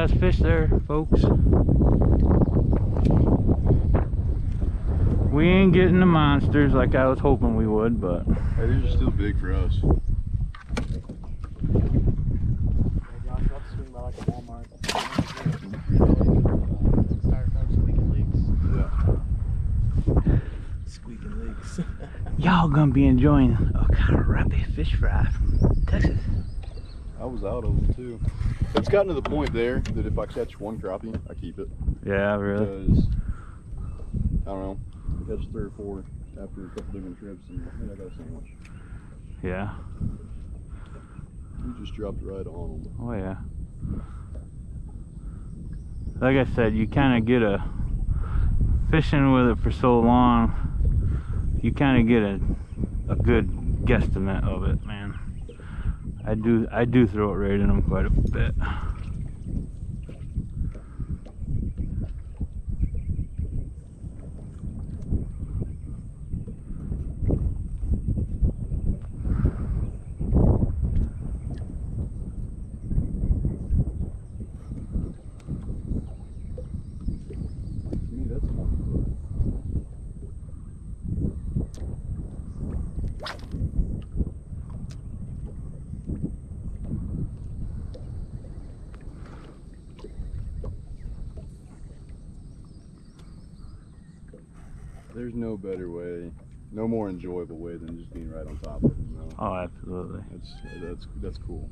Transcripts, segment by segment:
best fish there, folks. We ain't getting the monsters like I was hoping we would, but hey, these are still big for us. Y'all gonna be enjoying a crappie fish fry from Texas. I was out of them too. It's gotten to the point there that if I catch one crappie, I keep it. Yeah, really? Because, I don't know, I catch 3 or 4 after a couple different trips and I got a sandwich. Yeah. You just dropped right on them. Oh yeah. Like I said, you kind of get a, fishing with it for so long, you kind of get a good guesstimate of it, man. I do throw it right in them quite a bit. There's no better way, no more enjoyable way than just being right on top of them, you know? Oh, absolutely. That's cool.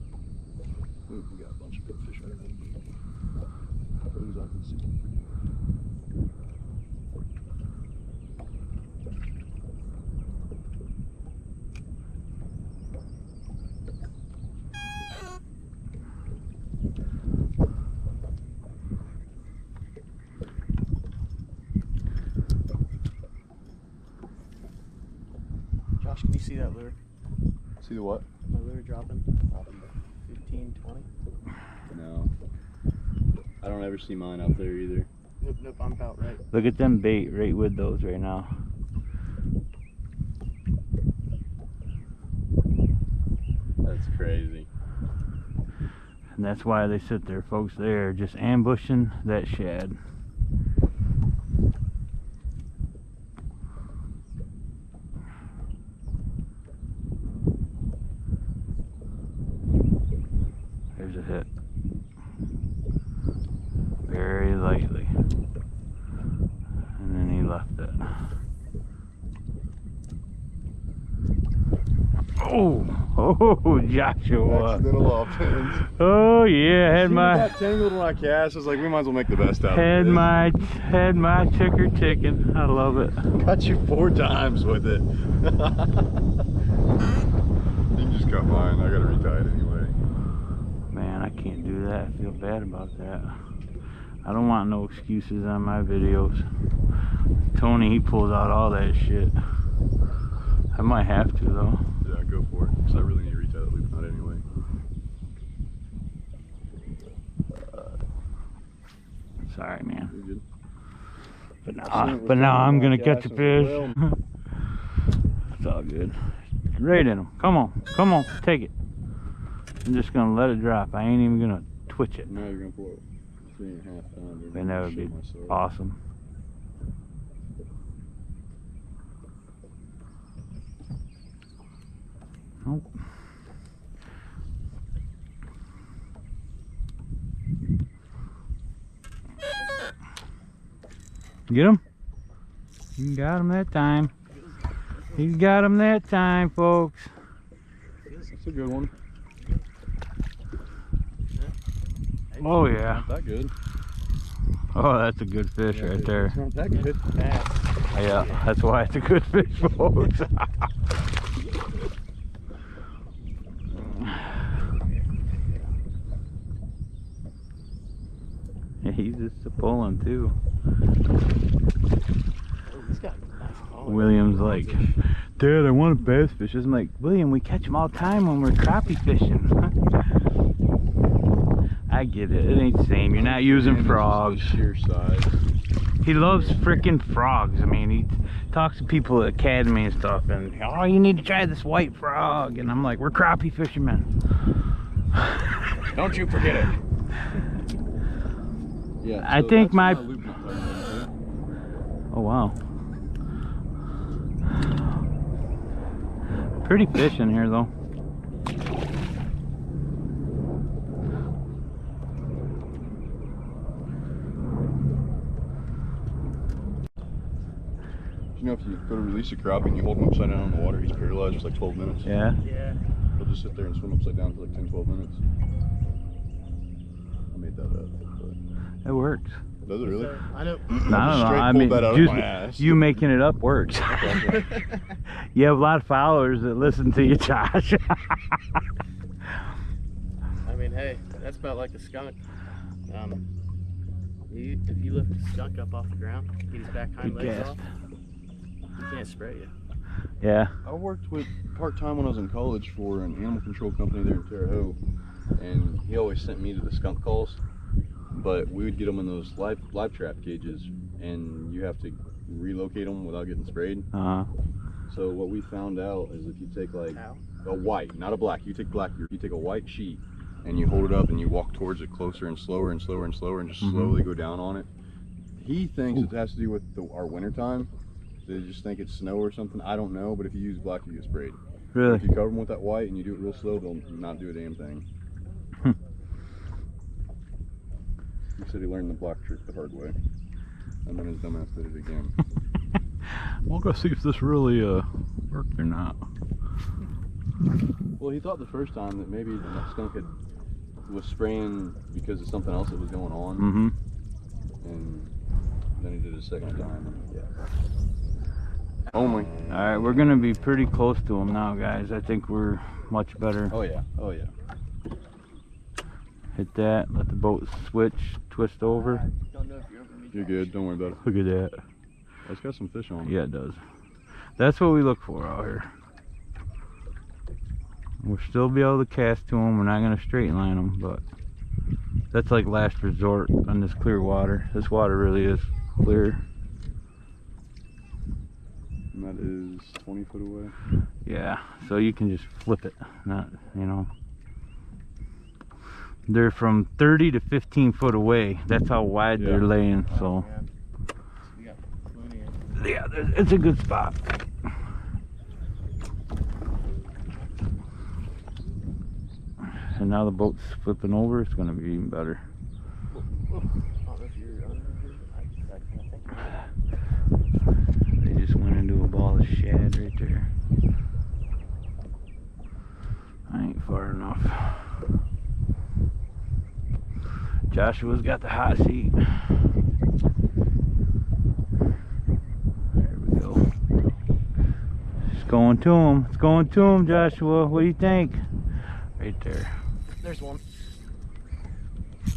Ooh, we got a bunch of good fish right there. Those I can see. Josh, can you see that lure? See the what? My lure dropping? 15, 20? No. I don't ever see mine out there either. Nope, nope, I'm about right. Look at them bait right with those right now. That's crazy. And that's why they sit there, folks. They're just ambushing that shad. There's a hit. Very lightly. And then he left it. Oh, Joshua. Accidental offense. Oh yeah, had my got tangled when I cast. I was like, we might as well make the best out of it. had my ticker ticking. I love it. Got you 4 times with it. You just got mine. I gotta retie it anyway. Man, I can't do that. I feel bad about that. I don't want no excuses on my videos. Tony, he pulls out all that shit. I might have to though. Yeah, go for it. Because I really need to retie that loop knot anyway. Sorry, man. You're good. But now I'm gonna catch a fish. It's all good. Right in them. Come on, take it. I'm just gonna let it drop. I ain't even gonna twitch it. Now you're gonna pull it 3.5 pounder. And that would be awesome. Nope. Get him? You got him that time. You got him that time, folks. That's a good one. Oh yeah. Not that good. Oh, that's a good fish right there. It's not that good. Yeah, that's why it's a good fish, folks. Yeah, he's just a pulling too. William's like, Dad, I want a bass fish. I'm like, William, we catch them all the time when we're crappie fishing. I get it. It ain't the same. You're not using frogs. Sheer size. He loves freaking frogs. I mean, he talks to people at Academy and stuff, and oh, you need to try this white frog. And I'm like, we're crappie fishermen. Don't you forget it. Yeah. I so think that's my. not loop nut tire. Oh wow. Pretty fish in here though. You know, if you go to release a crappie and you hold him upside down in the water, he's paralyzed for like 12 minutes. Yeah. Yeah. He'll just sit there and swim upside down for like 10, 12 minutes. I made that up. But... It works. Does it really? I know. I don't know. Straight I pulled mean, that out of just my ass. you making it up works. Okay. You have a lot of followers that listen to you, Josh. I mean, hey, that's about like a skunk. If you lift a skunk up off the ground, get his back hind legs gassed. off, he can't spray you. Yeah. I worked with part-time when I was in college for an animal control company there in Terre Haute, and he always sent me to the skunk calls, but we would get them in those live trap cages, and you have to relocate them without getting sprayed. So what we found out is if you take like a white, not a black, you take a white sheet and you hold it up and you walk towards it closer and slower and slower and slower and just slowly go down on it. He thinks it has to do with our winter time. They just think it's snow or something. I don't know, but if you use black, you get sprayed. Really? If you cover them with that white and you do it real slow, they'll not do a damn thing. He said he learned the black trick the hard way, and then his dumbass did it again. We'll go see if this really worked or not. Well, he thought the first time that maybe the skunk was spraying because of something else that was going on, and then he did it a second time. And yeah. Only. All right, we're gonna be pretty close to them now, guys. I think we're much better. Oh yeah. Oh yeah. Hit that. Let the boat switch, twist over. Don't know if you're over me. You're good. Don't worry about it. Look at that. It's got some fish on it. Yeah, it does. That's what we look for out here. We'll still be able to cast to them. We're not going to straighten line them, but that's like last resort on this clear water. This water really is clear. And that is 20 foot away. Yeah, so you can just flip it. Not, you know. They're from 30 to 15 foot away. That's how wide they're laying. So We got plenty of. yeah, it's a good spot. And now the boat's flipping over. It's going to be even better. I don't know if you're under. I think. They just went into a ball of shad right there. I ain't far enough. Joshua's got the hot seat. There we go. It's going to him. It's going to him, Joshua. What do you think? Right there. There's one.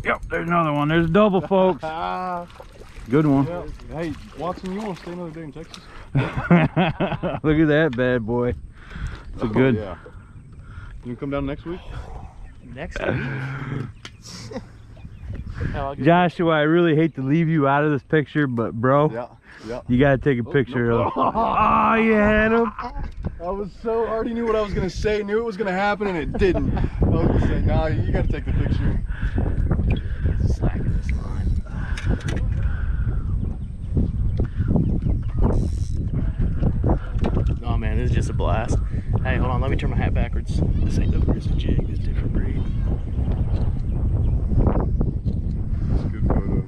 Yep, there's another one. There's a double, folks. Good one. Yeah. Hey, Watson, you want to stay another day in Texas? Look at that bad boy. It's a good. Yeah. You can come down next week? Next week. Joshua, I really hate to leave you out of this picture, but bro, Yeah. you gotta take a picture of. Oh, you had him. I was so already knew what I was gonna say, knew it was gonna happen, and it didn't. I was gonna say, nah, you gotta take the picture. Slacking this line. Oh man, this is just a blast. Hey, hold on, let me turn my hat backwards. This ain't no grizzly jig, this is a different breed. That's a good photo.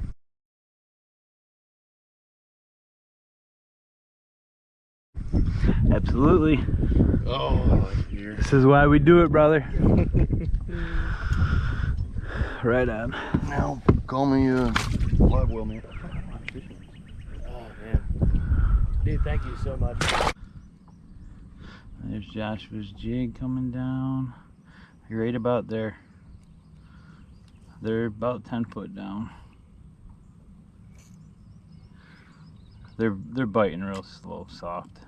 Absolutely. Oh, here. This is why we do it, brother. Right on. Now, call me live well, man. Oh man. Dude, thank you so much. There's Joshua's jig coming down. You're right about there. They're about 10 foot down. They're biting real slow, soft.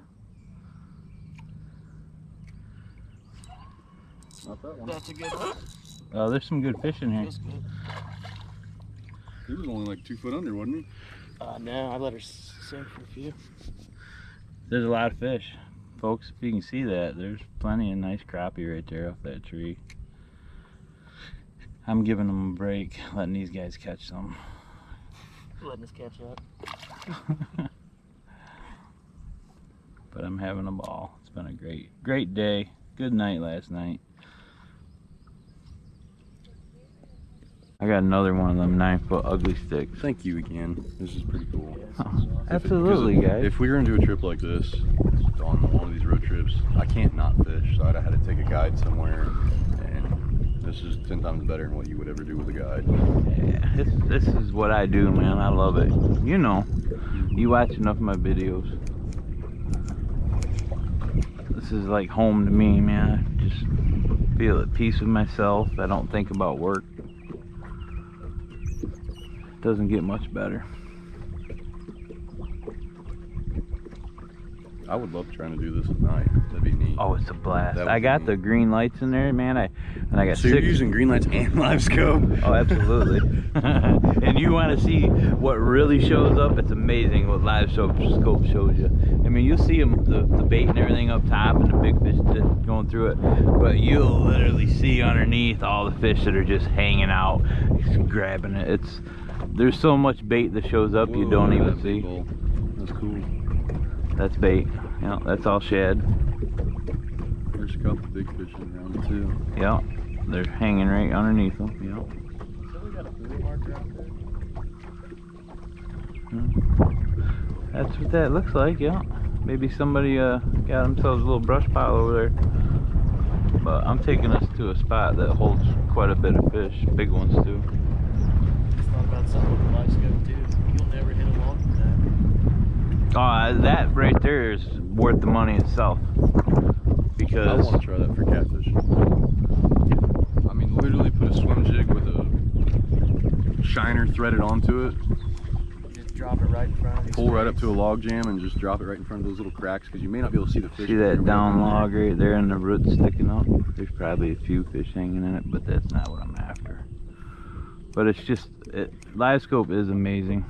Not that one. That's a good one. Oh, there's some good fish in here. Feels good. He was only like 2 foot under, wasn't he? No, I let her sink for a few. There's a lot of fish. Folks, if you can see that, there's plenty of nice crappie right there off that tree. I'm giving them a break, letting these guys catch some. Letting us catch up. But I'm having a ball. It's been a great day. Good night last night. I got another one of them 9-foot ugly sticks. Thank you again. This is pretty cool. Oh, absolutely, guys. If we were gonna do a trip like this, on one of these road trips, I can't not fish, so I'd have had to take a guide somewhere, and this is 10 times better than what you would ever do with a guide. Yeah, this is what I do, man. I love it. You know, you watch enough of my videos. This is like home to me, man. I just feel at peace with myself. I don't think about work. Doesn't get much better. I would love trying to do this at night. That'd be neat. Oh, it's a blast. I got the green lights in there, man. I got so 6. you're using green lights and LiveScope? Oh, absolutely. And you want to see what really shows up? It's amazing what LiveScope shows you. I mean, you'll see them, the bait and everything up top and the big fish going through it, but you'll literally see underneath all the fish that are just hanging out, just grabbing it. There's so much bait that shows up. Whoa, you don't even see. Cool. That's cool. That's bait. Yeah, that's all shad. There's a couple big fish around too. Yeah, they're hanging right underneath them. Yeah. So we got a buoy marker out there. That's what that looks like. Yeah. Maybe somebody got themselves a little brush pile over there. But I'm taking us to a spot that holds quite a bit of fish, big ones too. Just thought about something with the LiveScope too. You'll never hit a log with that. Oh, that right there is worth the money itself. Because I want to try that for catfish. I mean, literally put a swim jig with a shiner threaded onto it. Just drop it right in front of you. Pull right up to a log jam and just drop it right in front of those little cracks, because you may not be able to see the fish. See that down log right there and the roots sticking up? There's probably a few fish hanging in it, but that's not what I'm after. But it's just, LiveScope is amazing.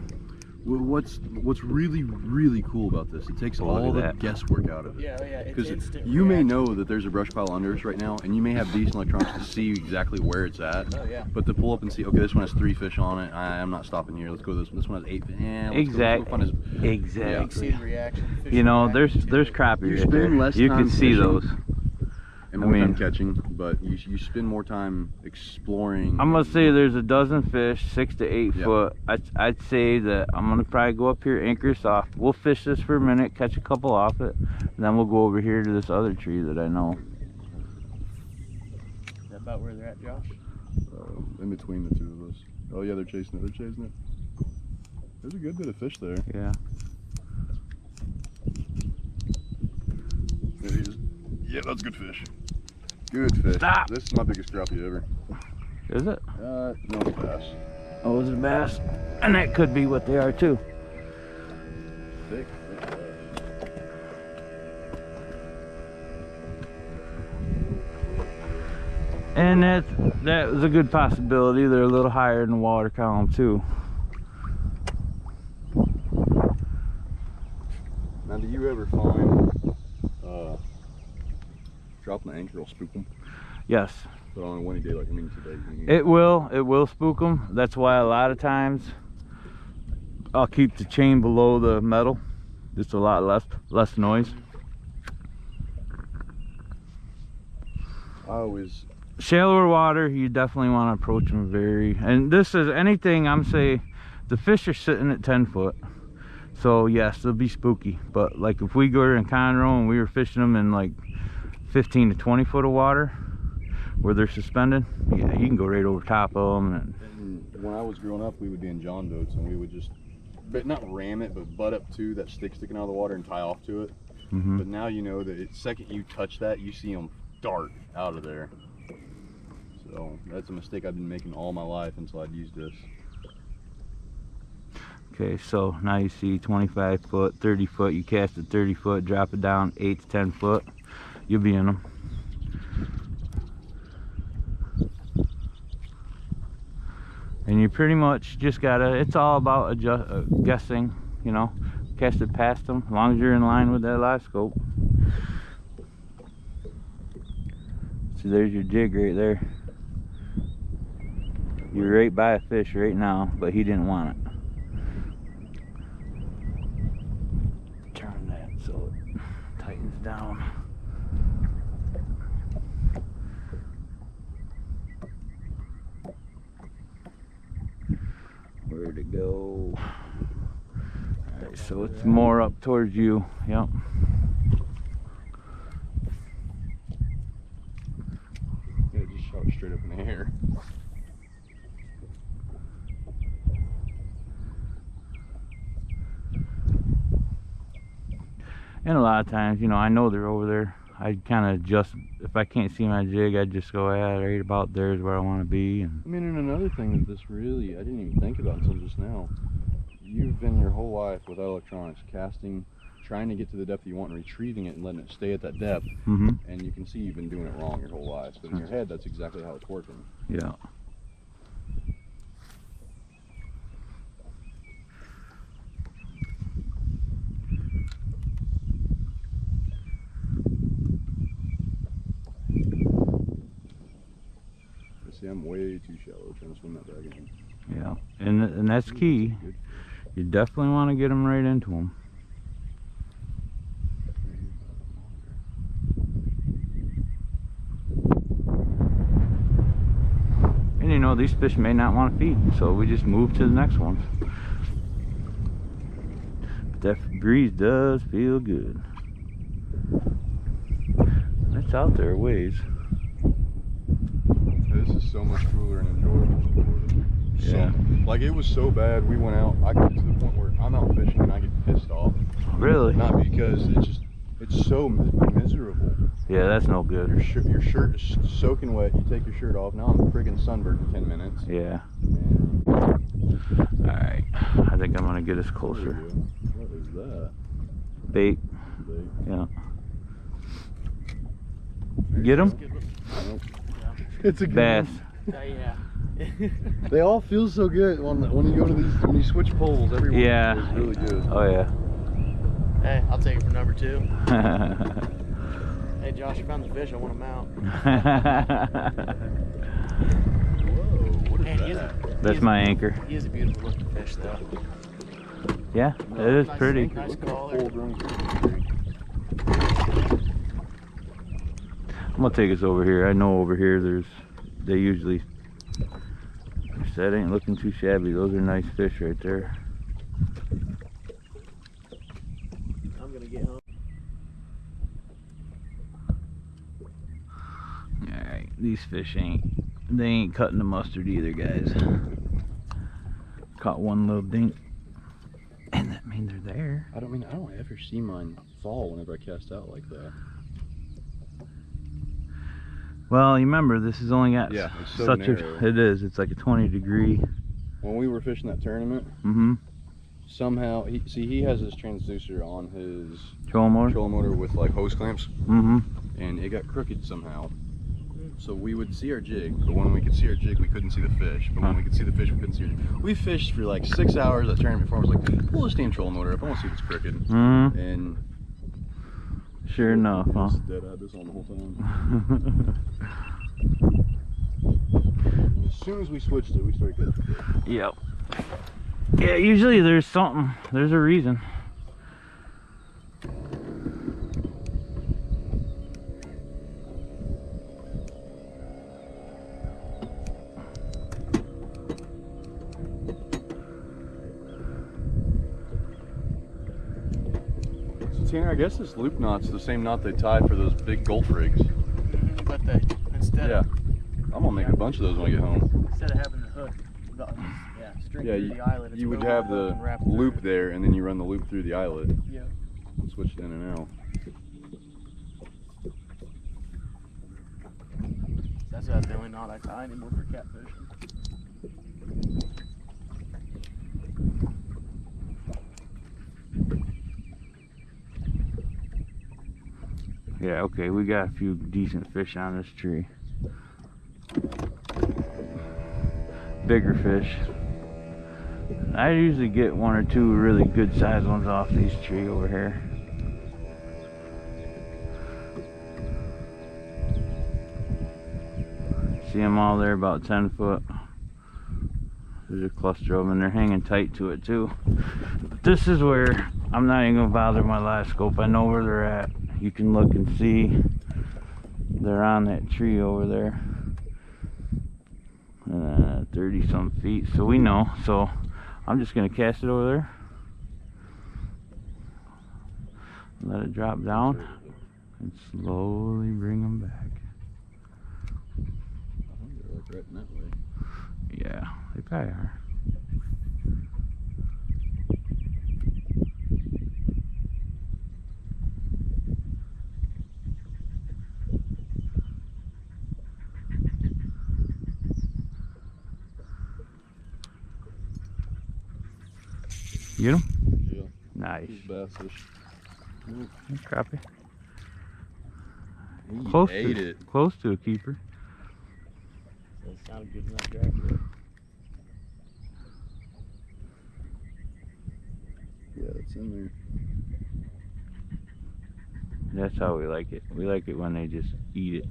What's really cool about this, it takes all the guesswork out of it. Yeah, yeah. Because you may know that there's a brush pile under us right now, and you may have decent electronics to see exactly where it's at. Oh, yeah. But to pull up and see, okay, this one has 3 fish on it, I'm not stopping here, let's go this one. This one has 8 fish. Exactly. See the reaction. You know, there's crappie You right there. spend less You time can see fishing those. And more time catching, but you spend more time exploring. I'm gonna say there's a dozen fish, 6 to 8 Yep. foot. I'd say that I'm gonna probably go up here, anchor soft. We'll fish this for a minute, catch a couple off it, and then we'll go over here to this other tree that I know. Is that about where they're at, Josh? In between the two of us. Oh yeah, they're chasing it. There's a good bit of fish there. Yeah. There he is. Yeah, that's good fish. Good fish. Stop. This is my biggest crappie ever. Is it? No, it's bass. Oh, it's a bass. And that could be what they are too. Thick. And that was a good possibility. They're a little higher in the water column too. Now, do you ever find dropping the anchor will spook them? Yes. But on a windy day like today. It will spook them. That's why a lot of times I'll keep the chain below the metal. Just a lot less noise. Shallower water, you definitely want to approach them and this is anything I'm saying, the fish are sitting at 10 foot. So yes, they'll be spooky. But like if we go in Conroe and we were fishing them in like 15 to 20 foot of water where they're suspended, yeah, you can go right over top of them. And when I was growing up, we would be in John boats and we would just, but not ram it, but butt up to that stick sticking out of the water and tie off to it. Mm-hmm. But now you know that the second you touch that, you see them dart out of there. So that's a mistake I've been making all my life until I'd used this. Okay, so now you see 25 foot, 30 foot, you cast it 30 foot, drop it down 8 to 10 foot, you'll be in them. And you pretty much just gotta, it's all about guessing, you know, cast it past them, as long as you're in line with that LiveScope. So there's your jig right there. You're right by a fish right now, but he didn't want it. down. Where'd it go? Alright, so it's more up towards you. Yep. Yeah, it just shot straight up in the air. And a lot of times, you know, I know they're over there. I kind of just, if I can't see my jig, I just go, yeah, right about there's where I want to be. And I mean, and another thing that this really, I didn't even think about until just now. You've been your whole life without electronics, casting, trying to get to the depth you want and retrieving it and letting it stay at that depth. And you can see you've been doing it wrong your whole life. But in your head, that's exactly how it's working. Yeah. See, I'm way too shallow trying to swim that bag in. Yeah, and that's key. You definitely want to get them right into them. And you know, these fish may not want to feed, so we just move to the next ones. But that breeze does feel good. It's out there a ways. This is so much cooler and enjoyable. Yeah. Like, it was so bad, we went out, I got to the point where I'm out fishing and I get pissed off. Really? Not because it's so miserable. Yeah, that's no good. Your shirt is soaking wet, you take your shirt off, now I'm friggin' sunburned in 10 minutes. Yeah. Alright, I think I'm gonna get us closer. What is that? Bait. Bait. Yeah. Get him? Nope. It's a good bass. Yeah. They all feel so good when you go to these, when you switch poles, everyone Yeah. feels really good. Oh yeah. Hey, I'll take it for number 2. Hey Josh, I found the fish, I want them out. Whoa, what is Man, that? That's my anchor. He is a beautiful looking fish though. Yeah, it is Nice pretty. thing. Nice Look at that collar. full-grown fish. I'm gonna take us over here. I know over here they usually, that ain't looking too shabby. Those are nice fish right there. I'm gonna get home. Alright, these fish they ain't cutting the mustard either, guys. Caught one little dink. And that means they're there. I don't ever see mine fall whenever I cast out like that. Well, you remember, this has only got Yeah, it's so such narrow. it is. It's like a 20-degree. When we were fishing that tournament, somehow he has his transducer on his Trolling motor. trolling motor with like hose clamps, and it got crooked somehow. So we would see our jig, but when we could see our jig, we couldn't see the fish. But when we could see the fish, we couldn't see our jig. We fished for like 6 hours that tournament before. I was like, pull this damn trolling motor up. I want to see if it's crooked. And Sure enough, huh? Dead, I had this on the whole time. As soon as we switched it, we started getting fish. Yep. Yeah, usually there's something. There's a reason. Tanner, I guess this loop knot's the same knot they tie for those big Gulf rigs. But instead Yeah. I'm gonna make a bunch of those when I get home. instead of having the hook, string Yeah, through the eyelet, you would have the loop there, and then you run the loop through the eyelet. Yeah. And switch it in and out. That's about the only knot I tie anymore for catfishing. Yeah, okay, we got a few decent fish on this tree. Bigger fish. I usually get 1 or 2 really good sized ones off these tree over here. See them all there, about 10 foot. There's a cluster of them, and they're hanging tight to it too. But this is where I'm not even gonna bother my LiveScope. I know where they're at. you can look and see they're on that tree over there. 30 some feet, so we know. So I'm just gonna cast it over there, let it drop down, and slowly bring them back. I think they're like right in that way. Yeah, they probably are. You get him? Yeah. Nice. He's bass fish. Crappie. He Close ate to, it. close to a keeper. That sounded good when I grabbed it. Yeah, it's in there. That's how we like it. We like it when they just eat it.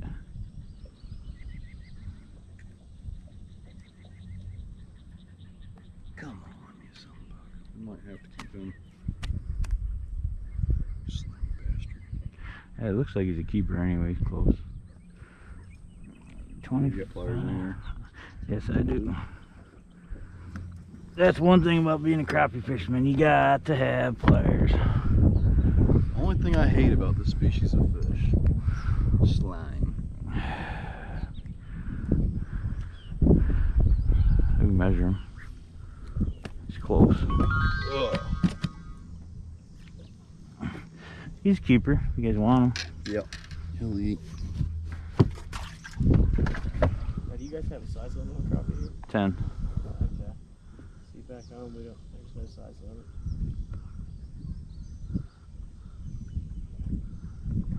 Come on, you son of a buck. We might have to keep him. Slimy bastard. Yeah, it looks like he's a keeper anyway. He's close. 20. You got pliers in there? Yes, I do. That's one thing about being a crappie fisherman. You got to have pliers. Only thing I hate about this species of fish, slime. We can measure him. He's close. Ugh. He's a keeper. If you guys want him. Yep. He'll eat. Now, do you guys have a size limit on crappie here? 10. Okay. See, back home, we don't, there's no size limit.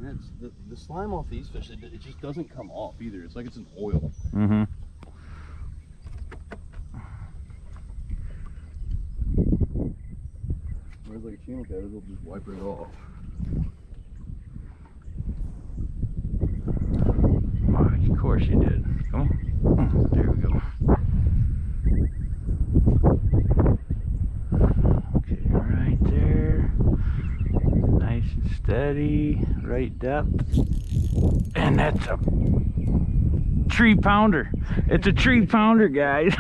That's the slime off these fish, it just doesn't come off either. It's like it's an oil. Mm-hmm. Whereas like a channel cat, it'll just wipe it off. Of course you did. Come on. There we go. Okay, right there. Nice and steady. Right depth. And that's a tree pounder. It's a tree pounder, guys.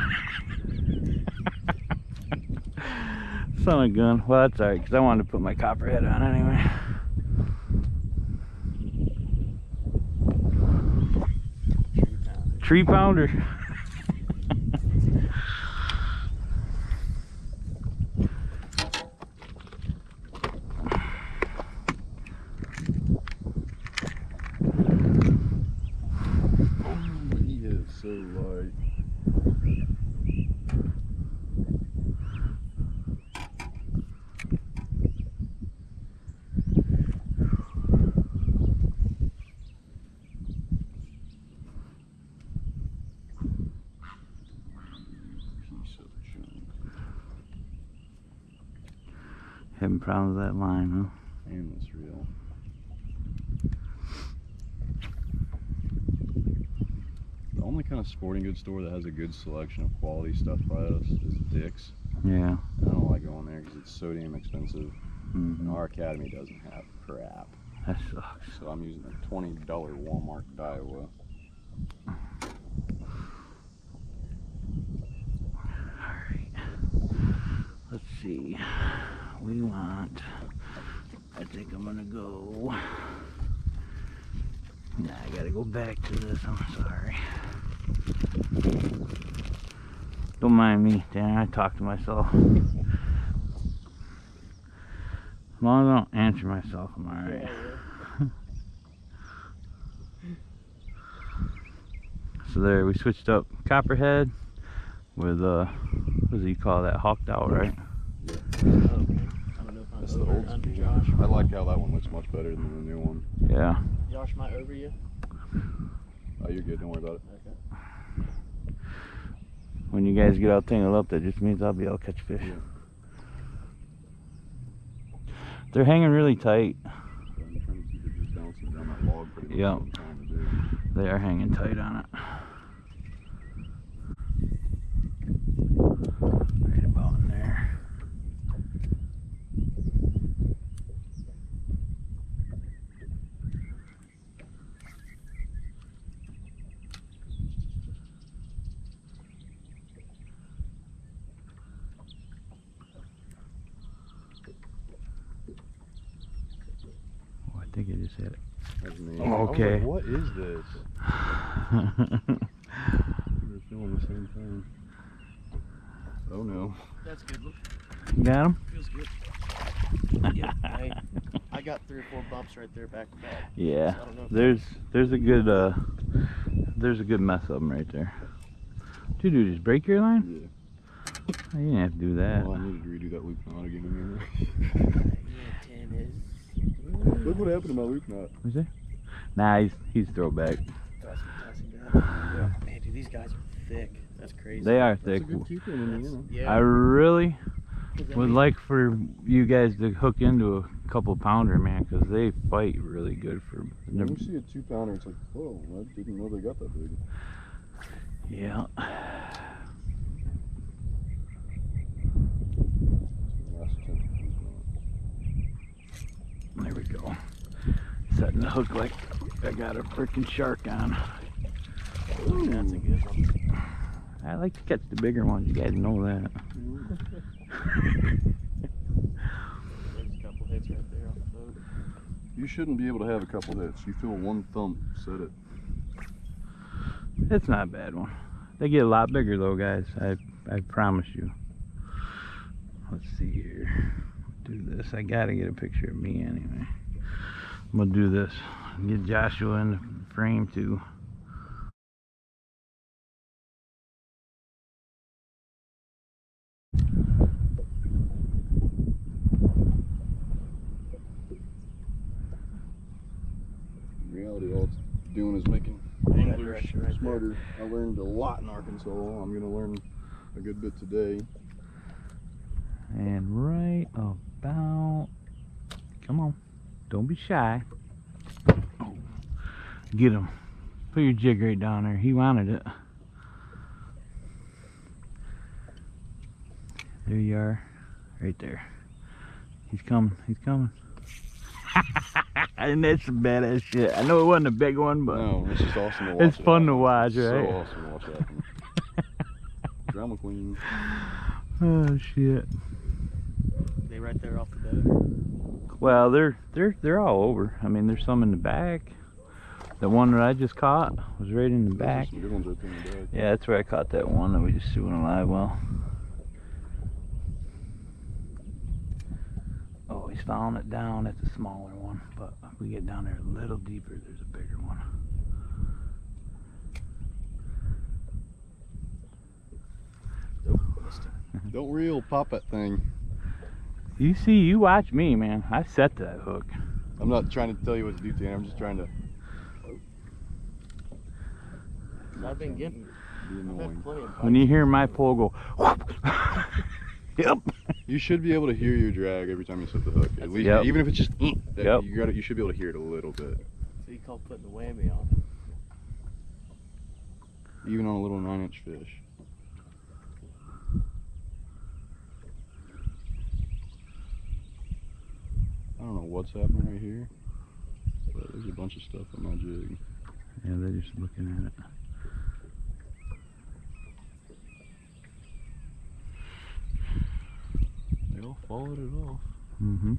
Son of a gun. Well, that's alright, because I wanted to put my copperhead on anyway. Tree pounder. He is so light. Having problems with that line, huh? And this reel. The only kind of sporting goods store that has a good selection of quality stuff by us is Dick's. Yeah. I don't like going there because it's so damn expensive. Mm-hmm. And our academy doesn't have crap. That sucks. So I'm using a $20 Walmart Daiwa. Alright. Let's see. We want. I think I'm gonna go. Nah, I gotta go back to this. I'm sorry. Don't mind me. Damn, I talk to myself. As long as I don't answer myself, I'm alright. So there, we switched up copperhead with what do you call that? Hawked out, right? That's the old under school. Josh. I like how that one looks much better than the new one. Yeah. Josh might over you. Oh, you're good. Don't worry about it. Okay. When you guys get all tangled up, that just means I'll be able to catch fish. Yeah. They're hanging really tight. So I'm trying to keep it just bouncing down that log pretty much. Yeah. What I'm trying to do. They are hanging tight on it. Right about in there. think I just hit it. That's me. Oh, okay. I was like, what is this? We were feeling the same thing. Oh no. That's good. Look, Got him? feels good. Yeah, hey, I got 3 or 4 bumps right there back to back. Yeah. So I don't know if There's a good mess of them right there. What you do? Just break your line? Yeah. Oh, you didn't have to do that. Well, I needed to redo that loop knot again in yeah, 10 is. here. Look what happened to my loop knot. Was it? Nah, he's throwback. Yeah. Man, dude, these guys are thick. That's crazy. They are That's thick. a good keeper in Indiana. Yeah. I really That would means- like for you guys to hook into a couple pounder, man, because they fight really good for. When you see a 2-pounder, it's like, whoa, I didn't know they got that big. Yeah. Last attempt. There we go. Setting the hook like I got a freaking shark on. Ooh, that's a good one. I like to catch the bigger ones. You guys know that. There's a couple hits right there off the boat. You shouldn't be able to have a couple hits. You feel one thump, set it. It's not a bad one. They get a lot bigger though, guys. I promise you. Let's see here. Do this. I gotta get a picture of me anyway. I'm gonna do this. Get Joshua in the frame too. In reality, all it's doing is making anglers smarter. I learned a lot in Arkansas. I'm going to learn a good bit today. And right about, come on, don't be shy. Oh, get him. Put your jig right down there. He wanted it. There you are, right there. He's coming. He's coming. And that's some badass shit. I know it wasn't a big one, but No, it's just awesome to watch. it's fun to watch, right? So awesome to watch happen. Drama queen. Oh shit. They right there off the boat. Well, they're all over. I mean, there's some in the back. The one that I just caught was right in the back. Some good ones right there in the back. Yeah, that's where I caught that one that we just threw in a live well. Oh, he's following it down. That's a smaller one, but if we get down there a little deeper, there's a bigger one. Don't reel, pop that thing. You see, you watch me, man. I set that hook. I'm not trying to tell you what to do, Tanner. I'm just trying to I've been getting. be I've annoying. had plenty of When you hear my pole go, whoop, yep. You should be able to hear your drag every time you set the hook. At least, Yep. even if it's just, Yep. you should be able to hear it a little bit. So you call putting the whammy on. Even on a little 9-inch fish. I don't know what's happening right here, but there's a bunch of stuff on my jig. Yeah, they're just looking at it. They all followed it off. Mm-hmm.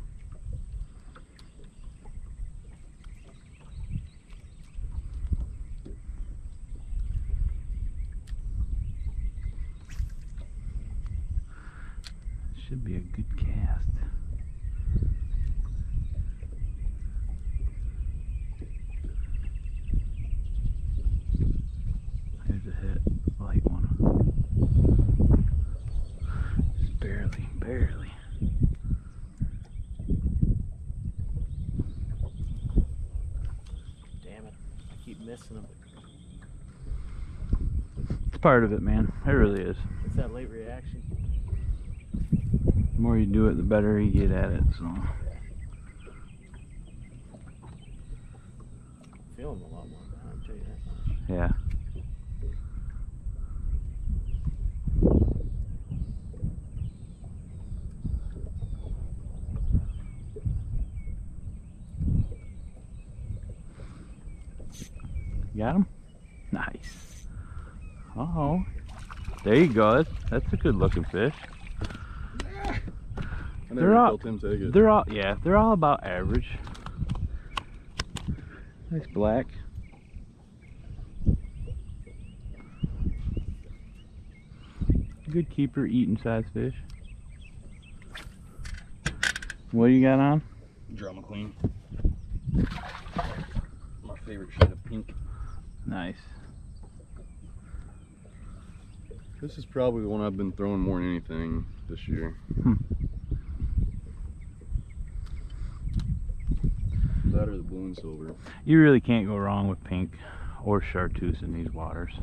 Should be a good cast. There's a hit, light one. Just barely, barely. Damn it. I keep missing them. It's part of it, man. It really is. It's that late reaction. The more you do it, the better you get at it. So Feeling a lot more now, I'll tell you that much. yeah. Got him? Nice. Uh-oh. There you go. That's a good looking fish. I never felt him take it. They're all about average. Nice black. Good keeper, eating size fish. What do you got on? Drama Queen. My favorite shade of pink. Nice. This is probably the one I've been throwing more than anything this year. That or the blue and silver. You really can't go wrong with pink or chartreuse in these waters.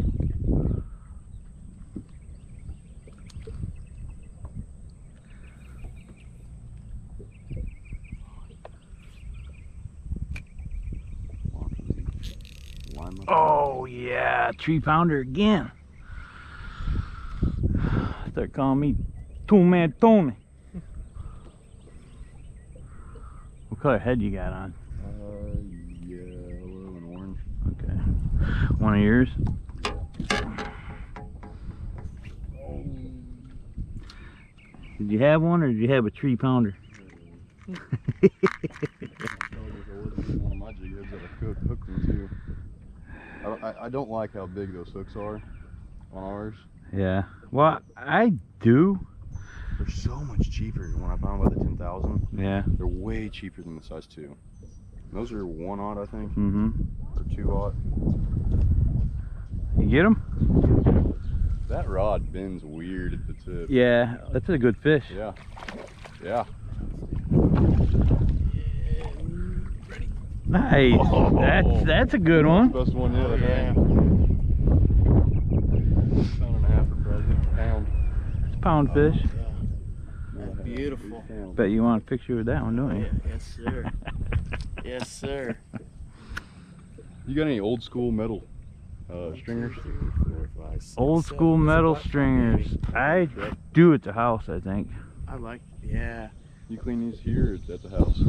Oh yeah, 3-pounder again. Start calling me Two-Man Tony. What color head you got on? Yellow and orange. Okay. One of yours? Did you have one or did you have a 3-pounder? One of my jig heads that I hooked them too. I don't like how big those hooks are on ours. Yeah. Well, I do. They're so much cheaper when I buy them by the 10,000. Yeah. They're way cheaper than the size 2. Those are 1/0, I think. Mm-hmm. Or 2/0. You get them? That rod bends weird at the tip. Yeah, that's a good fish. Yeah. Yeah. Nice. Oh. That's a good one. Best one yet, I think. Yeah. £1.5 for present. Pound. It's a pound fish. Yeah. That's beautiful. Bet you want a picture with that one, don't you? Yeah, yes, sir. Yes, sir. You got any old school metal stringers? 3, 4, 5, 6, Old 7. school metal That's stringers. maybe. I do at the house, I think. I like, yeah. You clean these here or it's at the house?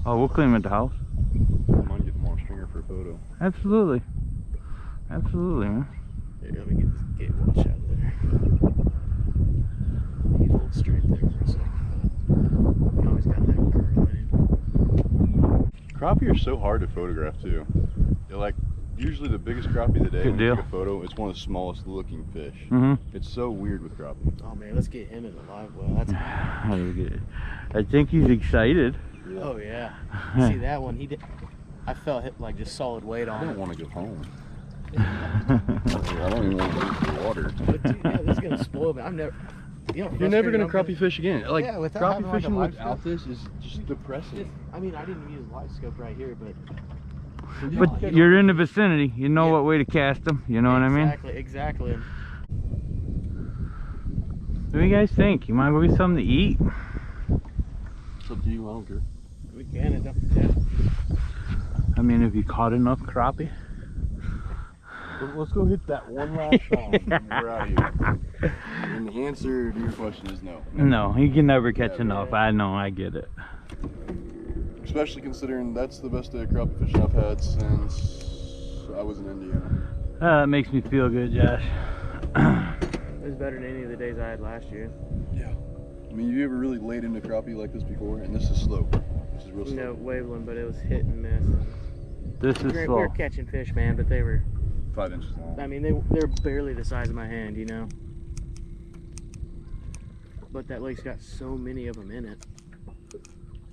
Oh, we'll clean them at the house. I mind getting them on a stringer for a photo. Absolutely. Absolutely, man. Here, let me get this gate watch out of there. You hold straight there for a second. You always got that curve in. Crappie are so hard to photograph too. They're like usually the biggest crappie of the day. Good When you deal. take a photo, it's one of the smallest looking fish. Mm-hmm. It's so weird with crappie. Oh man, let's get him in the live well. That's I think he's excited. oh yeah. See that one? He did. I felt hit like just solid weight I on don't it. want to go home. I don't even want to leave the water. But dude, yeah, this is gonna spoil me. I'm never. You know, You're never gonna frustrating, crappie fish again. Like Yeah, without crappie having, like, a fishing live without scope. this is just depressing. I mean, I didn't use LiveScope right here, but. But you're in the vicinity. You know Yeah. what way to cast them. You know what I mean? Exactly. What do you guys think? You mind go get something to eat? It's up to you. I don't care. We can. It don't, yeah. I mean, have you caught enough crappie? Let's go hit that one last time and we're out of here. And the answer to your question is no. No, you can never catch Yeah, enough. I know, I get it. Especially considering that's the best day of crappie fishing I've had since I was in Indiana. That makes me feel good, Josh. It was better than any of the days I had last year. Yeah. I mean, you ever really laid into crappie like this before? And this is slow. This is real slow. No, waveling, but it was hit and miss. This is We were slow. catching fish, man, but they were. 5 inches long. I mean, they're barely the size of my hand, you know. But that lake's got so many of them in it.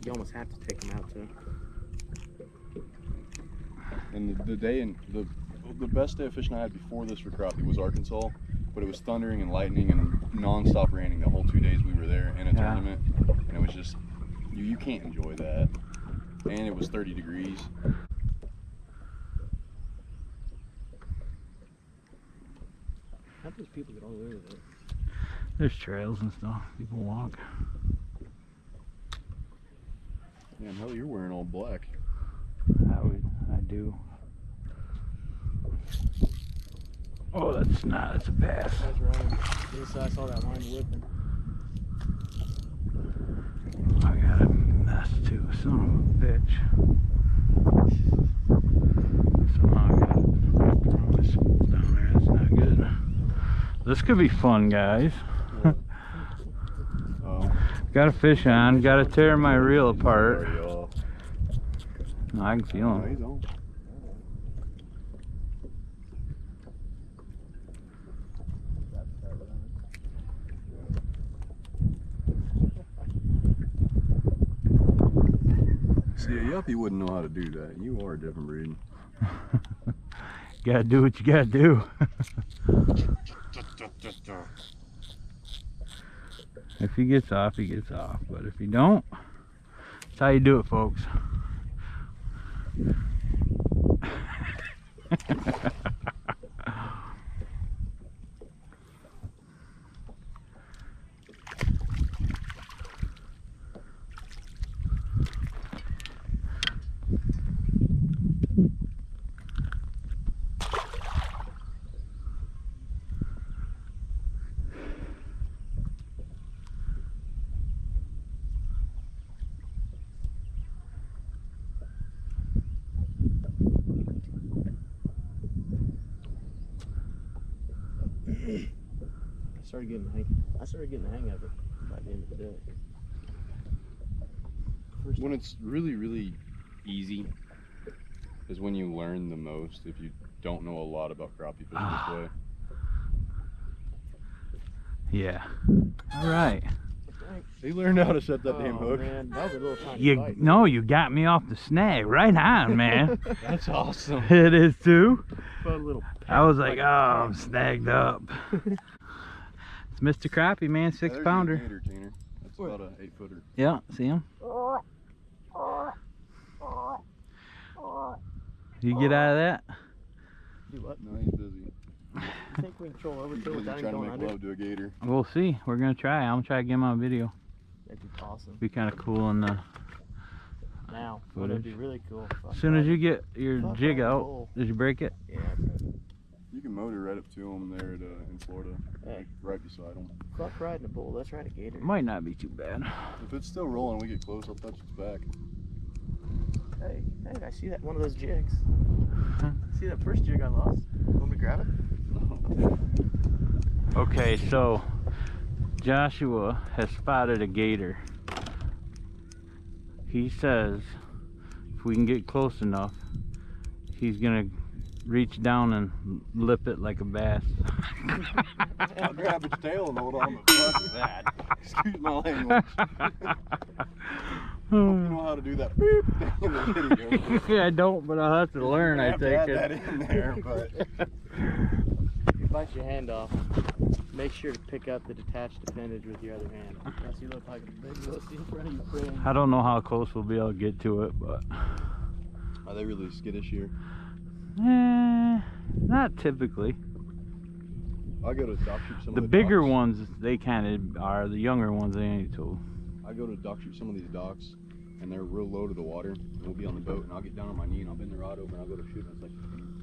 You almost have to take them out too. And the day and the best day of fishing I had before this for crappie was Arkansas, but it was thundering and lightning and non-stop raining the whole 2 days we were there in a tournament, and it was just you can't enjoy that. And it was 30 degrees. How do those people get all the way with it? There's trails and stuff. People walk. Man, hell, you're wearing all black. I do. Oh, that's not. That's a bass. That's right. Yes, I saw that line whipping. I got a mess too. Son of a bitch. Somehow I got this down there. That's not good. This could be fun, guys. Oh. Got a fish on. Got to tear my reel apart. Already off. No, I can feel Oh, him. he's on. See, a yuppie wouldn't know how to do that. You are a different breed. Gotta do what you gotta do. If he gets off, he gets off. But if he don't, that's how you do it, folks. I started getting the hang of it by the end of the day. When it's really, really easy is when you learn the most if you don't know a lot about crappie fishing this way. Yeah. All right. He learned how to set that damn hook. Man, that was a little tiny bite. No, you got me off the snag. Right on, man. That's awesome. It is too. Fun little I was like, oh, I'm snagged up. It's Mr. Crappie, man, 6-pounder. Gator, Tanner. That's about an 8-footer. Yeah, see him? You get out of that? Do what? No, he's busy. You think we can troll over to it without him Trying to going make under? love to a gator. We'll see. We're gonna try. I'm gonna try to get him on video. That'd be awesome. Be kind of cool in the Now, footage. that'd be really cool. As soon as you get your Fuck jig that out, bull. did you break it? Yeah, You can motor right up to him there in Florida, Hey. right beside him. fuck riding a bull. Let's ride a gator. Might not be too bad. If it's still rolling, we get close, I'll touch its back. Hey, I see that one of those jigs. See that first jig I lost? Want me to grab it? Okay, so Joshua has spotted a gator. He says if we can get close enough, he's gonna reach down and lip it like a bass. I'll grab its tail and hold on to fuck that. Excuse my language. Hope you know how to do that beep thing in the video. I don't, but I'll have to learn, I have to think. add that in there, but If you bite your hand off, make sure to pick up the detached appendage with your other hand. Else you look like a big wussy in front of your friend. I don't know how close we'll be able to get to it, but are they really skittish here? not typically. I go to dock shoot some The of the bigger docks. ones, they kind of are. The younger ones, they ain't too. I go to dock shoot some of these docks, and they're real low to the water. And we'll be on the boat, and I'll get down on my knee, and I'll bend the rod over, and I'll go to shoot, and it's like,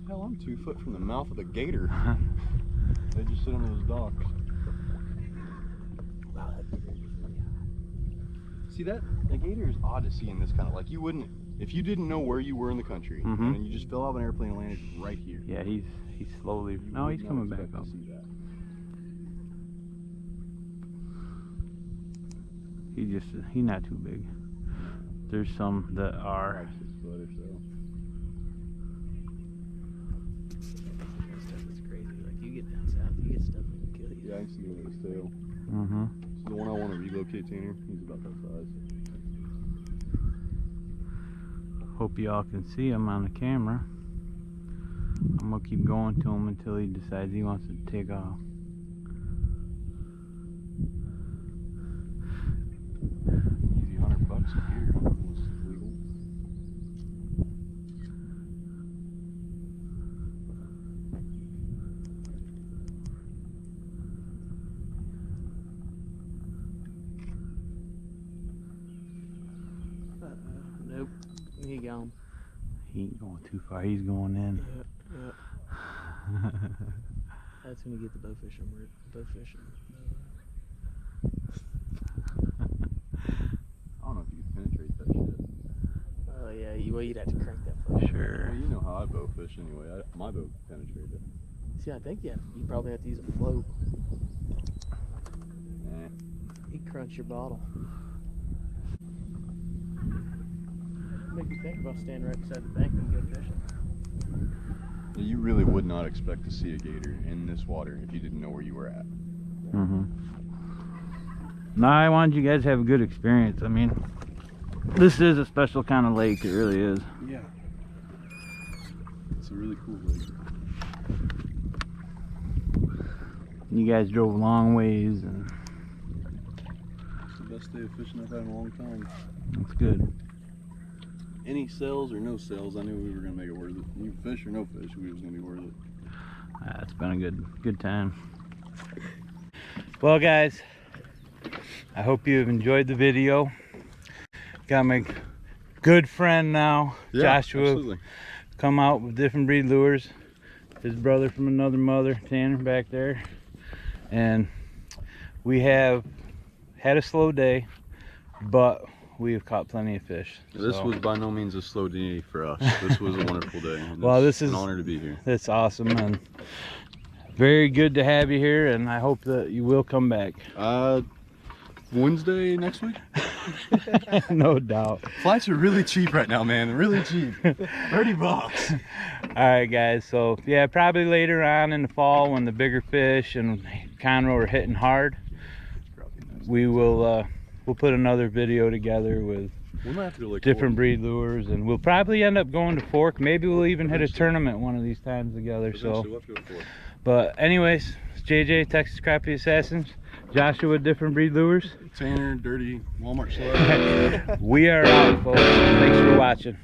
hell, I'm 2 foot from the mouth of the gator. They just sit under those docks. Wow, that gator is really high. See that? The gator is odd to see in this kind of, like, you wouldn't, if you didn't know where you were in the country, Mhm. and then you just fell off an airplane and landed right here. Yeah, he's slowly. You No, would he's not coming back expect up. to see that. He's not too big. There's some that are. 5-6 foot or so. That stuff is crazy. Like, you get down south, you get stuff that can kill you. Yeah, I can see it with his tail. Mm-hmm. So the one I want to relocate, Tanner, he's about that size. Hope y'all can see him on the camera. I'm gonna keep going to him until he decides he wants to take off. Easy $100 a year. Almost legal. Nope. He gone. He ain't going too far. He's going in. That's when you get the bow fishing. Bow fishing. I don't know if you can penetrate that shit. Oh yeah, you'd have to crank that bow. Sure. Well, you know how I bow fish anyway. My bow penetrated. See, I think you probably have to use a float. Nah. He'd crunch your bottle. Make you think about standing right beside the bank and go fishing. You really would not expect to see a gator in this water if you didn't know where you were at. Mm-hmm. No, I wanted you guys to have a good experience. I mean, This is a special kind of lake, it really is. Yeah. It's a really cool lake. You guys drove long ways, and It's the best day of fishing I've had in a long time. it's good. Any sales or no sales, I knew we were gonna make it worth it. You fish or no fish, we was gonna be worth it. It's been a good time. Well, guys, I hope you have enjoyed the video. Got my good friend now, Joshua, absolutely. come out with different breed lures. His brother from another mother, Tanner, back there. And we have had a slow day, but we have caught plenty of fish. This was by no means a slow day for us. This was a wonderful day. Well, this is an honor to be here. That's awesome, and very good to have you here, and I hope that you will come back. Wednesday next week? No doubt. Flights are really cheap right now, man. They're really cheap. $30. All right, guys. So yeah, probably later on in the fall when the bigger fish and CONROE are hitting hard, we will we'll put another video together with We might have to go like different breed lures, and we'll probably end up going to Fork. Maybe we'll even hit a tournament one of these times together. So, we'll have to go to Fork. but anyways, it's JJ, Texas Crappie Assassins. Joshua with different breed lures. Tanner, dirty Walmart slab. We are out, folks. Thanks for watching.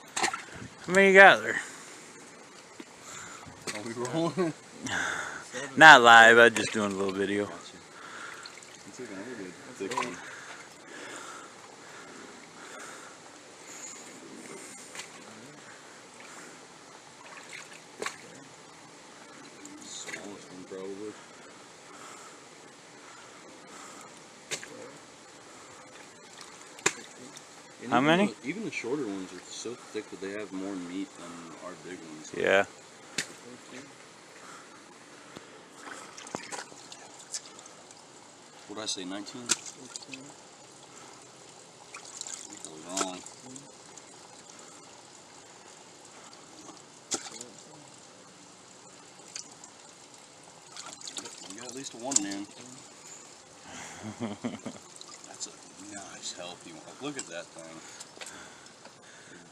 How many you got there? Are we rolling? Not live, I'm just doing a little video. It's like another good thick one. Smallest one probably. And How many? Even the shorter ones are so thick that they have more meat than our big ones. Yeah. What did I say, 19? I was wrong. We got at least a one, man. That's a nice, healthy one. Look at that thing.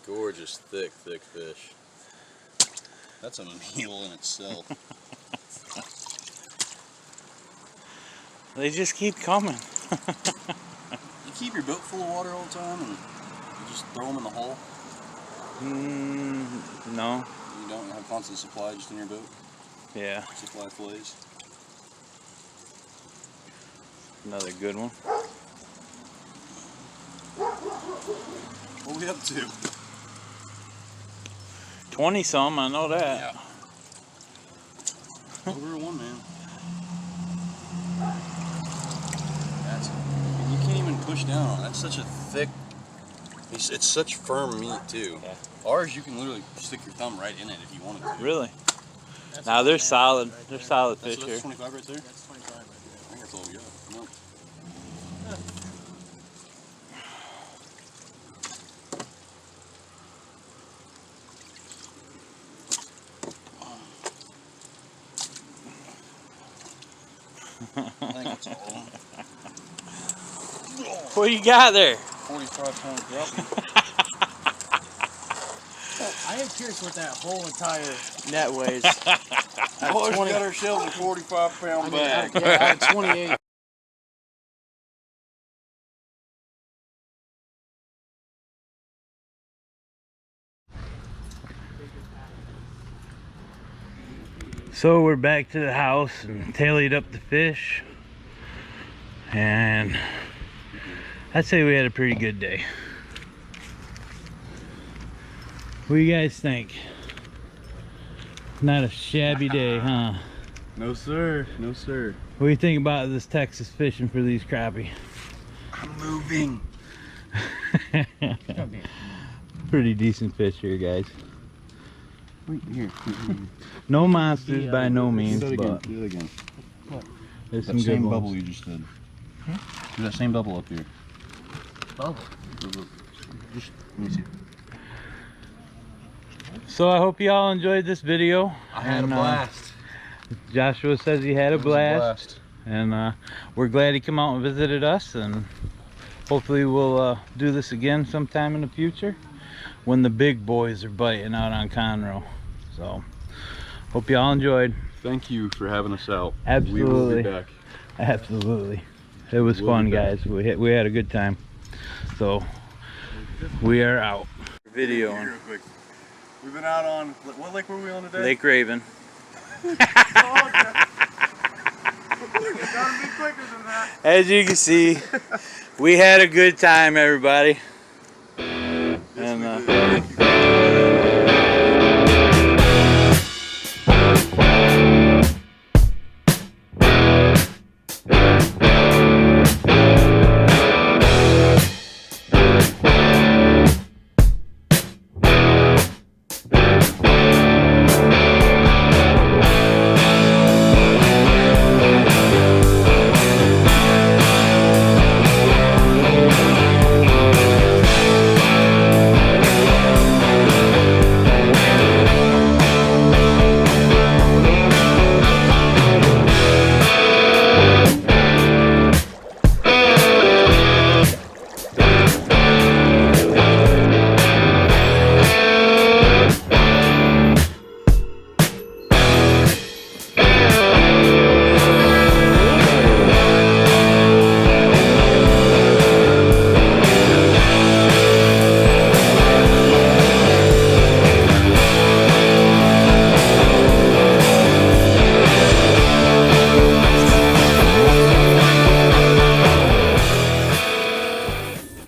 Gorgeous, thick fish. That's a meal in itself. They just keep coming. You keep your boat full of water all the time and you just throw them in the hole? No. You don't have constant supply just in your boat? Yeah. Supply fillets? Another good one. What are we up to? 20 some, I know that. Yeah. Over one, man. That's, and you can't even push down on it. That's such a thick, it's such firm meat too. Yeah. Ours, you can literally stick your thumb right in it if you wanted to. Really? Now they're solid. Right They're there. solid That's, fish that's here. 25 right there? That's 25 right I think that's all we got. No. I think that's all. What you got there? 45-pound crappie. I am curious what that whole entire net weighs. Boys 20 got ourselves a 45-pound I mean, bag. yeah, at 28. So we're back to the house and tallied up the fish, and I'd say we had a pretty good day. What do you guys think? Not a shabby day, huh? No sir, no sir. What do you think about this Texas fishing for these crappie? I'm moving. Pretty decent fish here, guys. Here. No monsters by no means, Do it again. but Do it again. there's That some good same ones. bubble you just did. Do that same bubble up here. Bubble. Just let me see. So I hope you all enjoyed this video. I had a blast. Joshua says he had a blast. And we're glad he came out and visited us, and hopefully we'll do this again sometime in the future when the big boys are biting out on Conroe. So hope you all enjoyed. Thank you for having us out. Absolutely. We will be back. Absolutely. It was fun, guys. We had a good time. So we are out. Videoing. Real quick. We've been out on, what lake were we on today? Lake Raven. As you can see, we had a good time, everybody.